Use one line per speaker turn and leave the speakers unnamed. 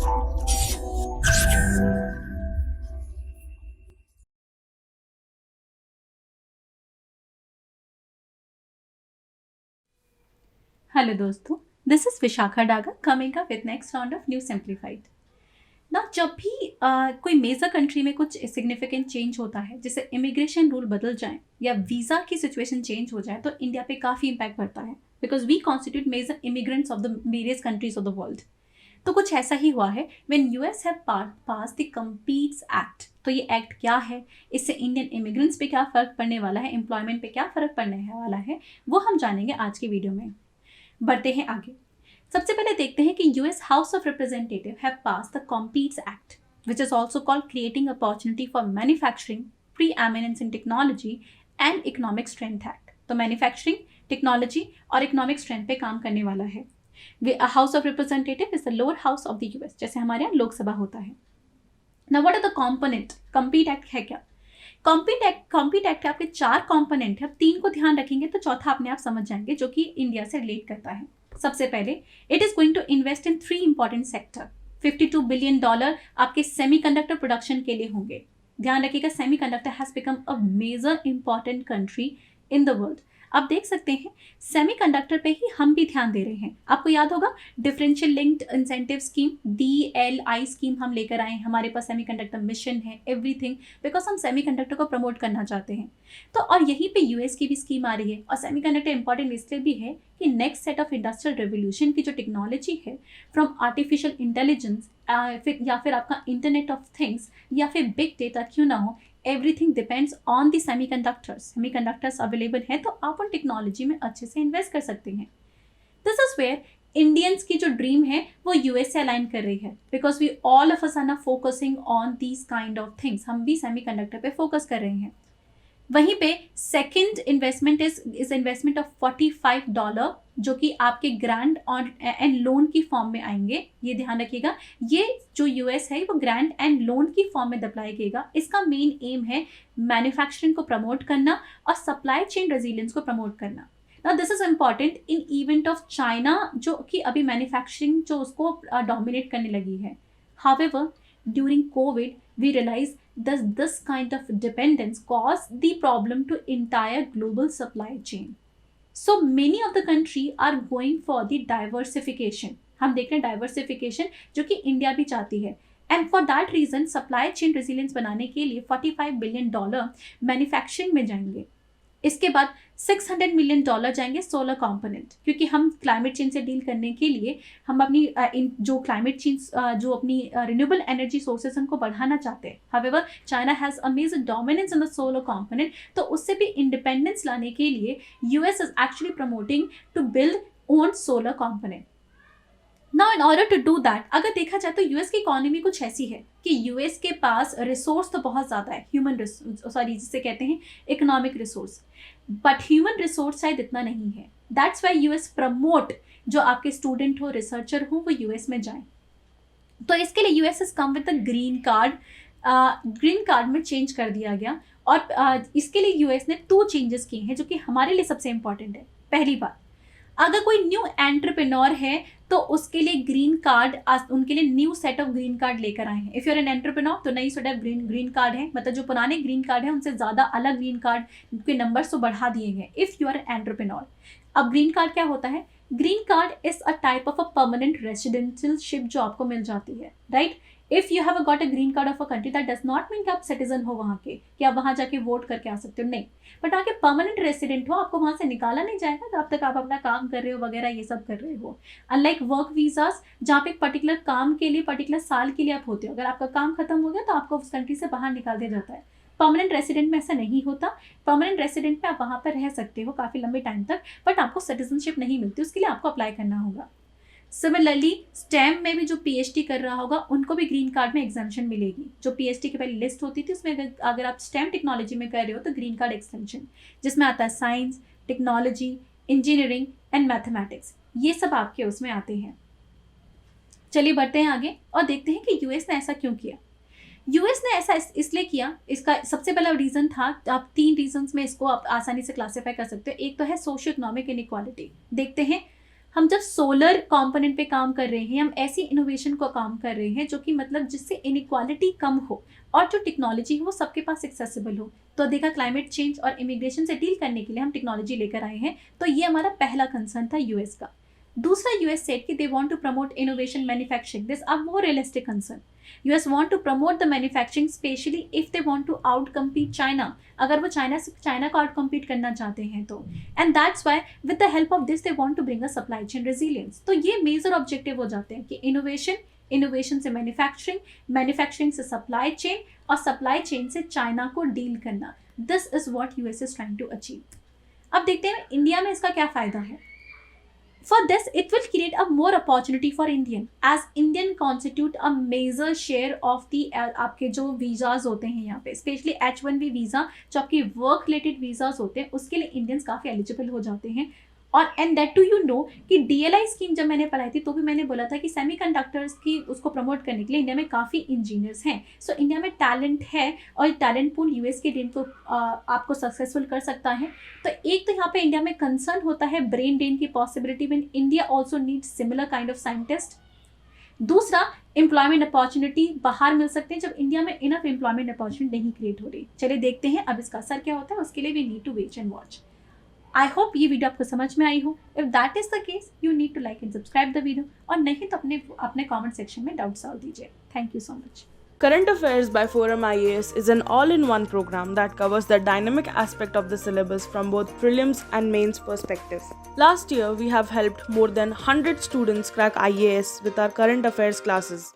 Hello दोस्तों, this is Vishakha Daga coming up with next round of new simplified. ना जब भी कोई मेजर कंट्री में कुछ सिग्निफिकेंट चेंज होता है, जैसे इमिग्रेशन रूल बदल जाए या वीज़ा की सिचुएशन चेंज हो जाए, तो इंडिया पे काफ़ी इम्पैक्ट पड़ता है, because we constitute major immigrants of the various countries of the world. तो कुछ ऐसा ही हुआ है when US have pass the competes act. तो ये एक्ट क्या है, इससे इंडियन इमिग्रेंट्स पे क्या फ़र्क पड़ने वाला है, एम्प्लॉयमेंट पे क्या फ़र्क पड़ने वाला है, वो हम जानेंगे आज की वीडियो में। बढ़ते हैं आगे। सबसे पहले देखते हैं कि US house of representative have pass the competes act, which is also called creating opportunity for manufacturing, preeminence in technology and economic strength act. तो मैन्युफैक्चरिंग, टेक्नोलॉजी और इकोनॉमिक स्ट्रेंथ पे काम करने वाला है। House of representative is the lower house of the US, जैसे हमारे यहाँ लोकसभा होता है। Now what are the component? Compete act है क्या? कॉम्पीट एक्ट के आपके 4 कॉम्पोनेंट है। 3 को ध्यान रखेंगे तो चौथा अपने आप समझ जाएंगे, जो कि इंडिया से रिलेट करता है। सबसे पहले, it is going to invest in 3 important sector. $52 billion आपके सेमीकंडक्टर प्रोडक्शन के लिए होंगे। ध्यान रखिएगा, semiconductor has become a major important country in the world. आप देख सकते हैं सेमीकंडक्टर पे ही हम भी ध्यान दे रहे हैं। आपको याद होगा differential linked incentive scheme, DLI scheme हम लेकर आए। हमारे पास सेमीकंडक्टर मिशन है, एवरीथिंग, बिकॉज हम सेमीकंडक्टर को प्रमोट करना चाहते हैं। तो और यहीं पे यूएस की भी स्कीम आ रही है। और सेमीकंडक्टर इंपॉर्टेंट इसलिए भी है कि next set of industrial revolution की जो टेक्नोलॉजी है, फ्रॉम आर्टिफिशियल इंटेलिजेंस या फिर आपका इंटरनेट ऑफ थिंग्स या फिर बिग डेटा क्यों ना हो, everything depends on the semiconductors available है, तो आप उन टेक्नोलॉजी में अच्छे से इन्वेस्ट कर सकते हैं। दिस इज वेयर इंडियंस की जो ड्रीम है वो यूएस से अलाइन कर रही है, because we all of us are ना focusing on these kind of things. हम भी सेमीकंडक्टर पे फोकस कर रहे हैं। वहीं पे second investment is investment of $45, जो कि आपके ग्रांट एंड लोन की फॉर्म में आएंगे। ये ध्यान रखिएगा, ये जो यूएस है वो ग्रांट एंड लोन की फॉर्म में अप्लाई करेगा। इसका मेन एम है मैन्युफैक्चरिंग को प्रमोट करना और सप्लाई चेन रेजिलियंस को प्रमोट करना। Now this is important in event of China, जो कि अभी मैन्युफैक्चरिंग जो उसको डोमिनेट करने लगी है। However, during COVID, we realized that this kind of dependence caused the problem to entire global supply chain. So many of the country are going for the diversification. हम देख रहे हैं डाइवर्सिफिकेशन, जो कि इंडिया भी चाहती है। And for that reason supply chain resilience बनाने के लिए $45 बिलियन मैन्युफैक्चरिंग में जाएंगे। इसके बाद $600 मिलियन जाएंगे सोलर कंपोनेंट, क्योंकि हम क्लाइमेट चेंज से डील करने के लिए हम अपनी जो क्लाइमेट चेंज जो अपनी रिन्यूएबल एनर्जी सोर्सेस उनको बढ़ाना चाहते हैं। However, China has a major dominance in the solar component, तो उससे भी इंडिपेंडेंस लाने के लिए US is actually promoting to build own solar component. Now in order to do that, अगर देखा जाए तो यूएस की इकोनॉमी कुछ ऐसी है कि यूएस के पास रिसोर्स तो बहुत ज़्यादा है, जिसे कहते हैं economic resource, but human resource शायद इतना नहीं है। दैट्स वाई यूएस प्रमोट जो आपके स्टूडेंट हो, रिसर्चर हो, वो यूएस में जाएं। तो इसके लिए US is come with the green card में चेंज कर दिया गया। और इसके लिए यूएस ने 2 चेंजेस किए हैं, जो कि हमारे लिए सबसे इंपॉर्टेंट है। पहली बात, अगर कोई न्यू एंटरप्रेन्योर है तो उसके लिए ग्रीन कार्ड, उनके लिए new set of green card लेकर आए हैं। If you are an entrepreneur तो नई सेट ऑफ ग्रीन कार्ड है, मतलब जो पुराने ग्रीन कार्ड है उनसे ज़्यादा अलग ग्रीन कार्ड के नंबर्स तो बढ़ा दिए गए इफ़ यू आर एंटरप्रेन्योर। अब ग्रीन कार्ड क्या होता है? Green card is a type of a permanent residentialship जो आपको मिल जाती है, right? If you have got a green card of a country, that does not mean कि आप सिटीजन हो वहाँ के, कि आप वहाँ जाके वोट करके आ सकते हो, नहीं। बट आगे परमानेंट रेसिडेंट हो, आपको वहाँ से निकाला नहीं जाएगा तब तक आप अपना काम कर रहे हो वगैरह, ये सब कर रहे हो। अनलाइक वर्क वीजास, जहाँ पे एक पर्टिकुलर काम के लिए पर्टिकुलर साल के लिए आप होते हो, अगर आपका काम खत्म हो गया तो आपको उस कंट्री से बाहर निकाल दिया जाता है। परमानेंट रेसिडेंट में ऐसा नहीं होता। परमानेंट रेसिडेंट में आप वहाँ पर रह सकते हो काफ़ी लंबे टाइम तक, बट आपको सिटीजनशिप नहीं मिलती, उसके लिए आपको अप्लाई करना होगा। सिमिलरली स्टेम में भी जो पीएचडी कर रहा होगा उनको भी ग्रीन कार्ड में एग्जाम्पशन मिलेगी। जो पीएचडी की पहले लिस्ट होती थी उसमें अगर आप स्टेम टेक्नोलॉजी में कर रहे हो तो ग्रीन कार्ड एक्सटेंशन, जिसमें आता है science, technology, engineering and mathematics, ये सब आपके उसमें आते हैं। चलिए बढ़ते हैं आगे और देखते हैं कि यूएस ने ऐसा क्यों किया। यूएस ने ऐसा इसलिए किया, इसका सबसे पहला रीज़न था, आप 3 रीजंस में इसको आप आसानी से क्लासीफाई कर सकते हो। एक तो है सोशियो इकोनॉमिक इनइक्वालिटी। देखते हैं हम जब सोलर कंपोनेंट पे काम कर रहे हैं, हम ऐसी इनोवेशन को काम कर रहे हैं जो कि मतलब जिससे इनइक्वालिटी कम हो और जो टेक्नोलॉजी है वो सबके पास एक्सेसिबल हो। तो देखा, क्लाइमेट चेंज और इमिग्रेशन से डील करने के लिए हम टेक्नोलॉजी लेकर आए हैं। तो ये हमारा पहला कंसर्न था यूएस का। दूसरा, यूएस सेड कि they want to promote innovation manufacturing. This a more realistic concern. US want to promote the manufacturing specially if they want to outcompete China. अगर वो चाइना को आउट कम्पीट करना चाहते हैं तो, and that's why with the help of this they want to bring a supply chain resilience. तो ये major objective हो जाते हैं कि इनोवेशन से मैन्युफैक्चरिंग से सप्लाई चेन, और सप्लाई चेन से चाइना को डील करना। This is what US is trying to achieve. अब देखते हैं इंडिया में इसका क्या फायदा है। For this, it will create a more opportunity for Indian, as Indian constitute a major share of the आपके जो वीज़ाज होते हैं यहाँ पे, स्पेशली H1B वीज़ा जो आपकी वर्क रिलेटेड वीज़ाज होते हैं, उसके लिए इंडियंस काफ़ी एलिजिबल हो जाते हैं। और and that to you know कि DLI स्कीम जब मैंने पढ़ाई थी तो भी मैंने बोला था कि सेमीकंडक्टर्स की उसको प्रमोट करने के लिए इंडिया में काफ़ी इंजीनियर्स हैं। सो इंडिया में टैलेंट है और टैलेंट पूल यूएस के ड्रेन को आपको सक्सेसफुल कर सकता है। तो एक तो यहाँ पे इंडिया में कंसर्न होता है ब्रेन ड्रेन की पॉसिबिलिटी में। India also needs similar kind of scientist. दूसरा, एम्प्लॉयमेंट अपॉर्चुनिटी बाहर मिल सकते हैं जब इंडिया में इनफ एम्प्लॉयमेंट अपॉर्चुनिटी नहीं क्रिएट हो रही। चलिए देखते हैं अब इसका असर क्या होता है, उसके लिए we need to wait and watch. I hope ये वीडियो आपको समझ में आई हो। If that is the case, you need to like and subscribe the video, और नहीं तो अपने कमेंट सेक्शन में डाउट सॉल्व दीजिए। Thank you so much.
Current Affairs by Forum IAS is an all-in-one program that covers the dynamic aspect of the syllabus from both prelims and mains perspective. Last year, we have helped more than 100 students crack IAS with our current affairs classes.